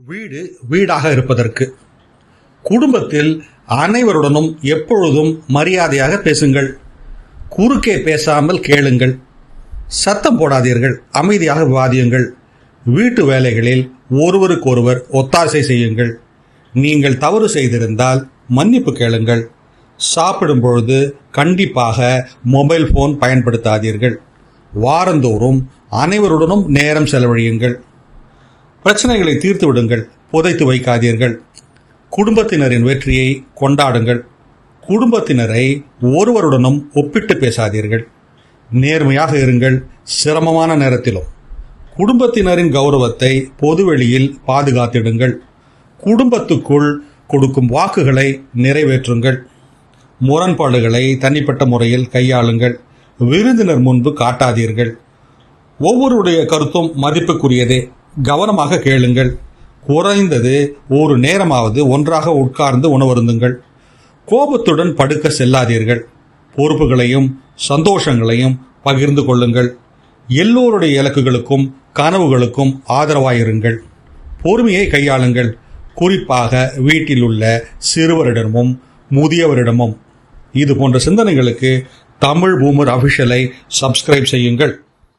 வீடு வீடாக இருப்பதற்கு குடும்பத்தில் அனைவருடனும் எப்பொழுதும் மரியாதையாக பேசுங்கள். குறுக்கே பேசாமல் கேளுங்கள். சத்தம் போடாதீர்கள். அமைதியாக விவாதியுங்கள். வீட்டு வேலைகளில் ஒருவருக்கொருவர் ஒத்தாசை செய்யுங்கள். நீங்கள் தவறு செய்திருந்தால் மன்னிப்பு கேளுங்கள். சாப்பிடும் பொழுது கண்டிப்பாக மொபைல் போன் பயன்படுத்தாதீர்கள். வாரந்தோறும் அனைவருடனும் நேரம் செலவழியுங்கள். பிரச்சனைகளை தீர்த்து விடுங்கள். புதைத்து வைக்காதீர்கள். குடும்பத்தினரின் வெற்றியை கொண்டாடுங்கள். குடும்பத்தினரை ஒருவருடனும் ஒப்பிட்டு பேசாதீர்கள். நேர்மையாக இருங்கள். சிரமமான நேரத்திலும் குடும்பத்தினரின் கௌரவத்தை பொதுவெளியில் பாதுகாத்திடுங்கள். குடும்பத்துக்குள் கொடுக்கும் வாக்குகளை நிறைவேற்றுங்கள். முரண்பாடுகளை தனிப்பட்ட முறையில் கையாளுங்கள். விருந்தினர் முன்பு காட்டாதீர்கள். ஒவ்வொருடைய கருத்தும் மதிப்புக்குரியதே. கவனமாக கேளுங்கள். குறைந்தது ஒரு நேரமாவது ஒன்றாக உட்கார்ந்து உணவருந்துங்கள். கோபத்துடன் படுக்க செல்லாதீர்கள். பொறுப்புகளையும் சந்தோஷங்களையும் பகிர்ந்து கொள்ளுங்கள். எல்லோருடைய இலக்குகளுக்கும் கனவுகளுக்கும் ஆதரவாயிருங்கள். பொறுமையை கையாளுங்கள். குறிப்பாக வீட்டில் உள்ள சிறுவரிடமும் முதியவரிடமும். இது போன்ற சிந்தனைகளுக்கு தமிழ் பூமர் அபிஷியலை சப்ஸ்கிரைப் செய்யுங்கள்.